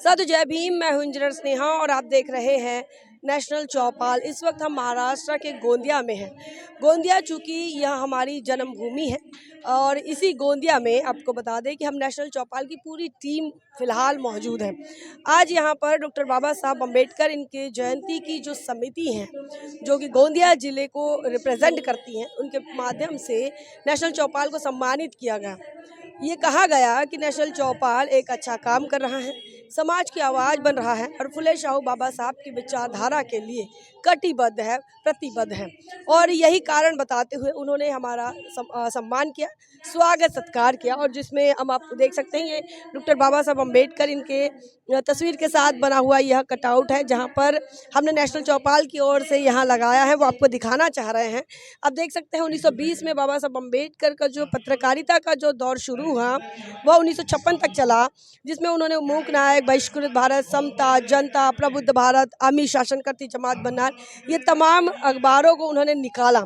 साधु जय भीम। मैं हूं इंजीनियर स्नेहा और आप देख रहे हैं नेशनल चौपाल। इस वक्त हम महाराष्ट्र के गोंदिया में हैं। गोंदिया चूँकि यह हमारी जन्मभूमि है और इसी गोंदिया में आपको बता दें कि हम नेशनल चौपाल की पूरी टीम फिलहाल मौजूद है। आज यहाँ पर डॉक्टर बाबा साहब अम्बेडकर इनके जयंती की जो समिति है जो कि गोंदिया जिले को रिप्रेजेंट करती हैं, उनके माध्यम से नेशनल चौपाल को सम्मानित किया गया। ये कहा गया कि नेशनल चौपाल एक अच्छा काम कर रहा है, समाज की आवाज़ बन रहा है और फुले शाहू बाबा साहब की विचारधारा के लिए कटिबद्ध है, प्रतिबद्ध है। और यही कारण बताते हुए उन्होंने हमारा सम्मान किया, स्वागत सत्कार किया। और जिसमें हम आप देख सकते हैं ये डॉक्टर बाबा साहब अम्बेडकर इनके तस्वीर के साथ बना हुआ यह कटआउट है, जहां पर हमने नेशनल चौपाल की ओर से यहाँ लगाया है, वो आपको दिखाना चाह रहे हैं। आप देख सकते हैं 1920 में बाबा साहब अम्बेडकर का जो पत्रकारिता का जो दौर शुरू हुआ वह 1956 तक चला, जिसमें उन्होंने मूक नायक, बहिष्कृत भारत, समता, जनता, प्रबुद्ध भारत, आमी शासन करती जमात बनार, ये तमाम अखबारों को उन्होंने निकाला।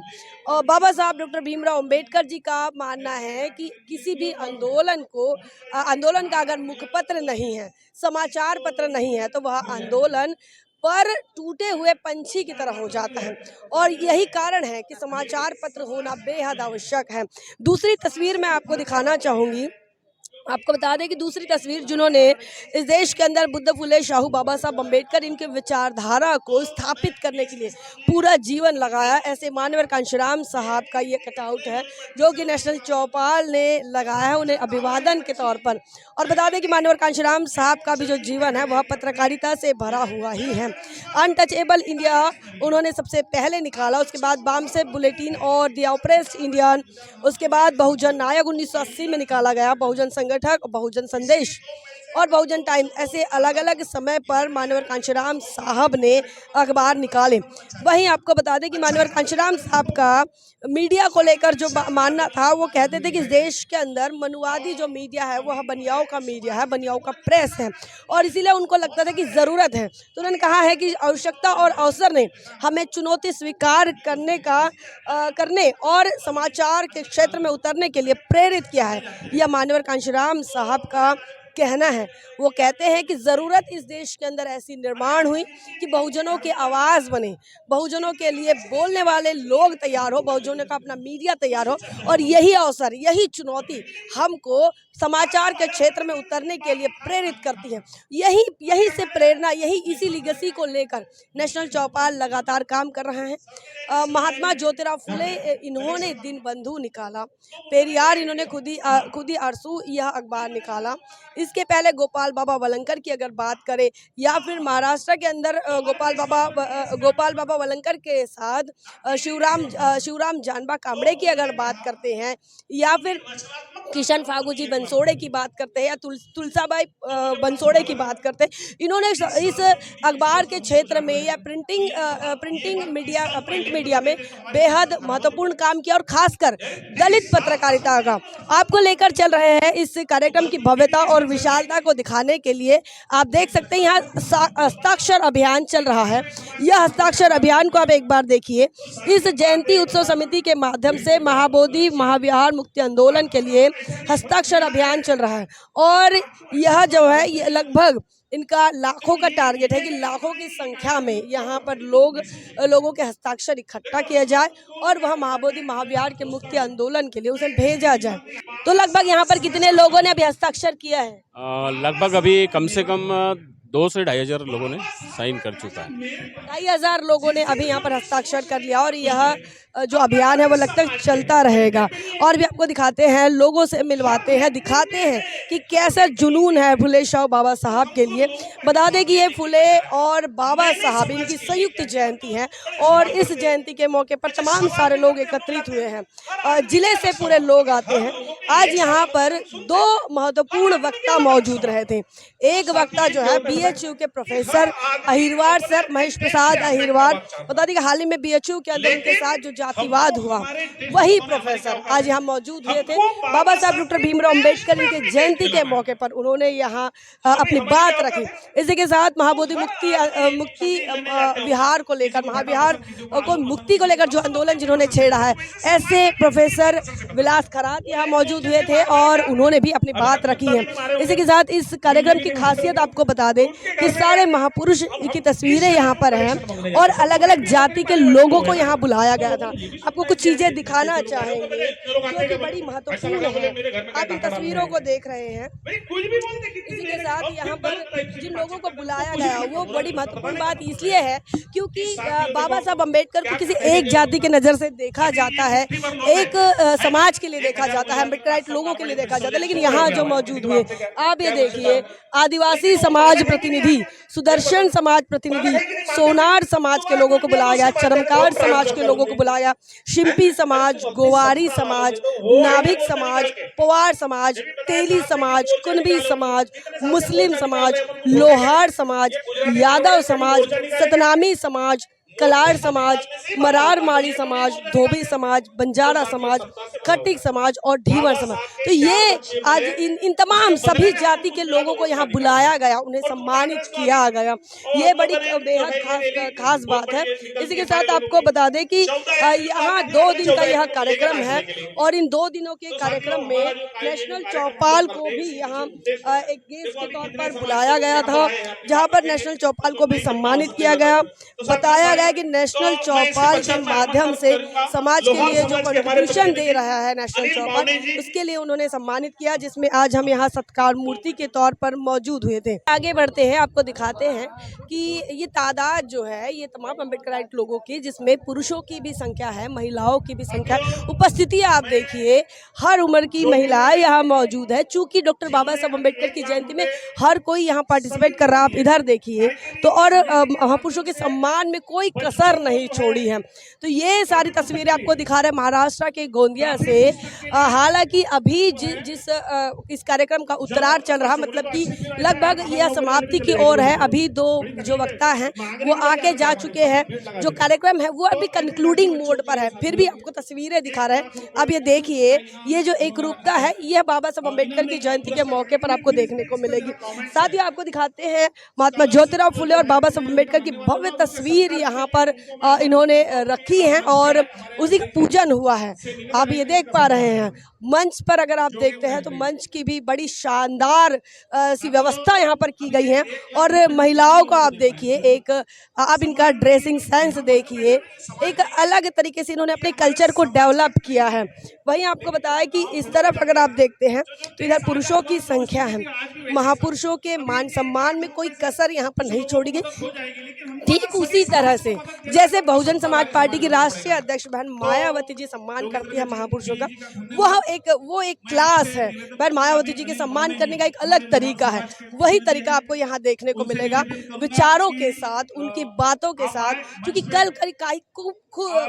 और बाबा साहब डॉक्टर भीमराव अम्बेडकर जी का मानना है कि किसी भी आंदोलन का अगर मुखपत्र नहीं है, समाचार पत्र नहीं है, तो वह आंदोलन पर टूटे हुए पंछी की तरह हो जाता है। और यही कारण है कि समाचार पत्र होना बेहद आवश्यक है। दूसरी तस्वीर मैं आपको दिखाना चाहूँगी। आपको बता दें कि दूसरी तस्वीर जिन्होंने इस देश के अंदर बुद्ध फुले शाहू बाबा साहब अम्बेडकर इनके विचारधारा को स्थापित करने के लिए पूरा जीवन लगाया, ऐसे माननीय कांशीराम साहब का ये कटआउट है जो कि नेशनल चौपाल ने लगाया है उन्हें अभिवादन के तौर पर। और बता दें कि माननीय कांशीराम साहब का भी जो जीवन है वह पत्रकारिता से भरा हुआ ही है। अनटचेबल इंडिया उन्होंने सबसे पहले निकाला, उसके बाद बामसेफ बुलेटिन और द ऑप्रेस्ड इंडियन, उसके बाद बहुजन नायक 1980 में निकाला गया, बहुजन संगठक, बहुजन संदेश और बहुजन टाइम, ऐसे अलग अलग समय पर माननीय कांशीराम साहब ने अखबार निकाले। वहीं आपको बता दें कि माननीय कांशीराम साहब का मीडिया को लेकर जो मानना था, वो कहते थे कि इस देश के अंदर मनुवादी जो मीडिया है वह बनियाओं का मीडिया है, बनियाओं का प्रेस है, और इसीलिए उनको लगता था कि ज़रूरत है। तो उन्होंने कहा है कि आवश्यकता और अवसर ने हमें चुनौती स्वीकार करने और समाचार के क्षेत्र में उतरने के लिए प्रेरित किया है। यह माननीय कांशीराम साहब का कहना है। वो कहते हैं कि ज़रूरत इस देश के अंदर ऐसी निर्माण हुई कि बहुजनों की आवाज़ बने, बहुजनों के लिए बोलने वाले लोग तैयार हो, बहुजनों का अपना मीडिया तैयार हो। और यही अवसर, यही चुनौती हमको समाचार के क्षेत्र में उतरने के लिए प्रेरित करती है। यही से प्रेरणा, इसी लीगेसी को लेकर नेशनल चौपाल लगातार काम कर रहा है। महात्मा ज्योतिराव फुले इन्होंने दीनबंधु निकाला, पेरियार इन्होंने खुद ही अरसू यह अखबार निकाला। इसके पहले गोपाल बाबा वलंकर की अगर बात करें, या फिर महाराष्ट्र के अंदर गोपाल बाबा वलंकर के साथ शिवराम जानबा कांबड़े की अगर बात करते हैं, या फिर किशन फागू जी बनसोड़े की बात करते हैं, या तुलसाबाई बनसोड़े की बात करते हैं, इन्होंने इस अखबार के क्षेत्र में या प्रिंट मीडिया में बेहद महत्वपूर्ण काम किया। और खासकर दलित पत्रकारिता का आपको लेकर चल रहे हैं। इस कार्यक्रम की भव्यता और विशालता को दिखाने के लिए आप देख सकते हैं यहाँ हस्ताक्षर अभियान चल रहा है। यह हस्ताक्षर अभियान को आप एक बार देखिए। इस जयंती उत्सव समिति के माध्यम से महाबोधि महाविहार मुक्ति आंदोलन के लिए हस्ताक्षर अभियान चल रहा है, और यह जो है ये लगभग इनका लाखों का टारगेट है कि लाखों की संख्या में यहाँ पर लोगों के हस्ताक्षर इकट्ठा किया जाए और वह महाबोधि महाविहार के मुक्ति आंदोलन के लिए उसे भेजा जाए। तो लगभग यहाँ पर कितने लोगों ने अभी हस्ताक्षर किया है? लगभग अभी कम से कम 2 से 2,500 लोगों ने साइन कर चुका है। 2,500 लोगों ने अभी यहाँ पर हस्ताक्षर कर लिया, और यह जो अभियान है वो लगता है चलता रहेगा। और भी आपको दिखाते हैं, लोगों से मिलवाते हैं, दिखाते हैं कि कैसा जुनून है फुले शाहू बाबा साहब के लिए। बता दें कि ये फुले और बाबा साहब इनकी संयुक्त जयंती है, और इस जयंती के मौके पर तमाम सारे लोग एकत्रित हुए हैं। जिले से पूरे लोग आते हैं। आज यहाँ पर 2 महत्वपूर्ण वक्ता मौजूद रहे थे। एक वक्ता जो है BHU के प्रोफेसर अहिरवार सर, महेश प्रसाद अहिरवार। बता दें कि हाल ही में बीएचयू के अंदर उनके साथ जो जातिवाद हुआ, वही प्रोफेसर आज यहाँ मौजूद हुए थे। बाबा साहब डॉक्टर भीमराव अम्बेडकर की जयंती के मौके पर उन्होंने यहाँ अपनी बात रखी। इसी के साथ महाबोधि मुक्ति विहार को लेकर, महाविहार को मुक्ति को लेकर जो आंदोलन जिन्होंने छेड़ा है, ऐसे प्रोफेसर विलास खरात यहाँ मौजूद हुए थे और उन्होंने भी अपनी बात रखी है। इसी के साथ इस कार्यक्रम की खासियत आपको बता दें कि सारे महापुरुष की तस्वीरें यहाँ पर हैं और अलग अलग जाति के लोगों को यहाँ बुलाया गया था। आपको कुछ चीजें दिखाना चाहेंगे जो कि बड़ी महत्वपूर्ण है। आप इन तस्वीरों को देख रहे हैं। इसी के साथ यहाँ पर जिन लोगों को बुलाया गया वो बड़ी महत्वपूर्ण बात इसलिए है क्योंकि बाबा साहब अम्बेडकर को किसी एक जाति के नज़र से देखा जाता है, एक समाज के लिए देखा जाता है, अम्बेडकराइट लोगों के लिए देखा जाता है। लेकिन यहाँ जो मौजूद हुए, आप ये देखिए, आदिवासी समाज प्रतिनिधि, सुदर्शन समाज प्रतिनिधि, सोनार समाज के लोगों को बुलाया गया, चरमकार समाज के लोगों को बुलाया, शिंपी समाज, गोवारी समाज, नाभिक समाज, पवार समाज, तेली समाज, कुनबी समाज, मुस्लिम समाज, लोहार समाज, यादव समाज, सतनामी समाज, कलार समाज, मरार माड़ी समाज, धोबी समाज, बंजारा समाज, खट्टिक समाज और ढीवर समाज। तो ये आज इन तमाम सभी जाति के लोगों को यहाँ बुलाया गया, उन्हें सम्मानित किया गया। ये बड़ी बेहद खास बात है। इसी के साथ आपको बता दें कि यहाँ 2 दिन का यह कार्यक्रम है और इन 2 दिनों के कार्यक्रम में नेशनल चौपाल को भी यहाँ एक गेस्ट के तौर पर बुलाया गया था, जहाँ पर नेशनल चौपाल को भी सम्मानित किया गया। बताया गया कि नेशनल चौपाल के माध्यम से समाज के लिए जो कंट्रीब्यूशन दे रहा है नेशनल चौपाल, उसके लिए उन्होंने सम्मानित किया, जिसमें आज हम यहाँ सत्कार मूर्ति के तौर पर मौजूद हुए थे। आगे बढ़ते हैं, आपको दिखाते हैं कि ये तादाद जो है ये तमाम अम्बेडकराइट लोगों की, जिसमें पुरुषों की भी संख्या है, महिलाओं की भी संख्या है। उपस्थिति आप देखिए, हर उम्र की महिलाएं यहाँ मौजूद है। चूंकि डॉक्टर बाबा साहब अम्बेडकर की जयंती में हर कोई यहाँ पार्टिसिपेट कर रहा है। आप इधर देखिए तो, और महापुरुषों के सम्मान में कोई कसर नहीं छोड़ी है। तो ये सारी तस्वीरें आपको दिखा रहे हैं महाराष्ट्र के गोंदिया से। हालांकि अभी इस कार्यक्रम का उत्तरार्ध चल रहा, मतलब कि लगभग यह समाप्ति की ओर है। अभी 2 जो वक्ता हैं वो आके जा चुके हैं। जो कार्यक्रम है वो अभी कंक्लूडिंग मोड पर है, फिर भी आपको तस्वीरें दिखा रहे हैं। अब ये देखिए, ये जो एक रूपता है यह बाबा साहब अम्बेडकर की जयंती के मौके पर आपको देखने को मिलेगी। साथ ही आपको दिखाते हैं महात्मा ज्योतिराव फुले और बाबा साहब अम्बेडकर की भव्य तस्वीर यहाँ पर इन्होंने रखी है और उसी का पूजन हुआ है। आप ये देख पा रहे हैं। मंच पर अगर आप देखते हैं तो मंच की भी बड़ी शानदार सी व्यवस्था यहाँ पर की गई है। और महिलाओं को आप देखिए, एक आप इनका ड्रेसिंग सेंस देखिए, एक अलग तरीके से इन्होंने अपने कल्चर को डेवलप किया है। वहीं आपको बताया कि इस तरफ अगर आप देखते हैं तो इधर पुरुषों की संख्या है। महापुरुषों के मान सम्मान में कोई कसर यहाँ पर नहीं छोड़ी गई। ठीक उसी तरह से जैसे बहुजन समाज पार्टी की राष्ट्रीय अध्यक्ष बहन मायावती जी सम्मान करती है महापुरुषों का, वो एक क्लास है। बहन मायावती जी के सम्मान करने का एक अलग तरीका है। वही तरीका आपको यहाँ देखने को मिलेगा, विचारों के साथ, उनकी बातों के साथ। क्योंकि कल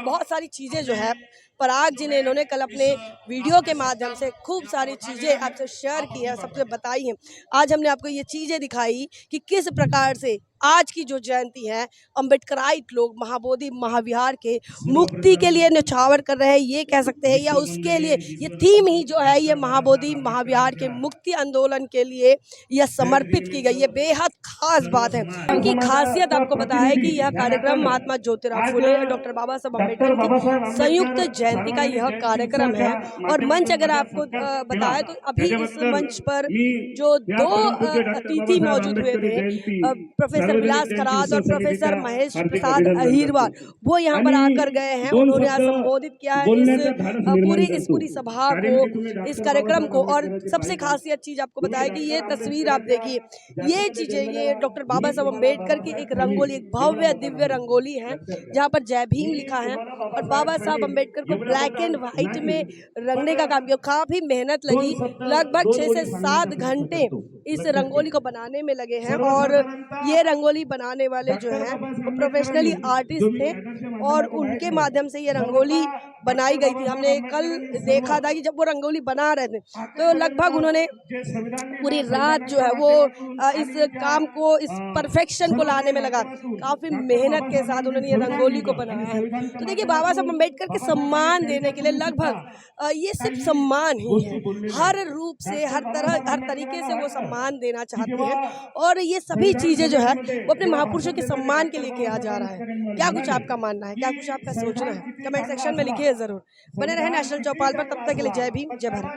बहुत सारी चीजें जो है पराग जी ने, इन्होंने कल अपने वीडियो के माध्यम से खूब सारी चीज़ें आपसे शेयर की है, सबसे बताई हैं। आज हमने आपको ये चीज़ें दिखाई कि किस प्रकार से आज की जो जयंती है अम्बेडकराइट लोग महाबोधि महाविहार के मुक्ति के लिए न्यौछावर कर रहे हैं, ये कह सकते हैं, या उसके लिए ये थीम ही जो है ये महाबोधि महाविहार के मुक्ति आंदोलन के लिए यह समर्पित की गई है। बेहद खास बात है। उनकी खासियत आपको बताया है कि यह कार्यक्रम महात्मा ज्योतिराव फुले और डॉक्टर बाबा साहब अम्बेडकर की संयुक्त जयंती का यह कार्यक्रम है। और मंच अगर आपको बताया तो अभी इस मंच पर जो 2 अतिथि मौजूद हुए थे, प्रोफेसर विलास खरात और प्रोफेसर महेश प्रसाद अहिरवार, वो यहाँ पर आकर गए हैं। उन्होंने आज संबोधित किया है इस पूरी सभा को, इस कार्यक्रम को। और सबसे खासियत चीज आपको बताया कि ये तस्वीर आप देखिए, ये चीजें, ये डॉक्टर बाबा साहब अम्बेडकर की एक रंगोली, एक भव्य दिव्य रंगोली है जहाँ पर जय भीम लिखा है। और बाबा साहब अम्बेडकर को ब्लैक एंड व्हाइट में रंगने का काम किया, काफी मेहनत लगी। लगभग 6 से 7 घंटे इस रंगोली को बनाने में लगे हैं। और ये रंगोली बनाने वाले जो हैं वो प्रोफेशनली आर्टिस्ट थे और उनके माध्यम से ये रंगोली बनाई गई थी। हमने कल देखा था कि जब वो रंगोली बना रहे थे तो लगभग उन्होंने पूरी रात जो है वो इस काम को, इस परफेक्शन को लाने में लगा। काफ़ी मेहनत के साथ उन्होंने ये रंगोली को बनाया है। तो देखिए, बाबा साहब अम्बेडकर के सम्मान देने के लिए लगभग ये सिर्फ सम्मान ही है, हर रूप से, हर तरह, हर तरीके से वो सम्मान देना चाहते हैं। और ये सभी चीज़ें जो है वो अपने महापुरुषों के सम्मान के लिए किया जा रहा है। क्या कुछ आपका मानना है, क्या कुछ आपका सोचना है? कमेंट सेक्शन में लिखिए ज़रूर। बने रहे नेशनल चौपाल पर, तब तक के लिए जय भीम, जय भारत।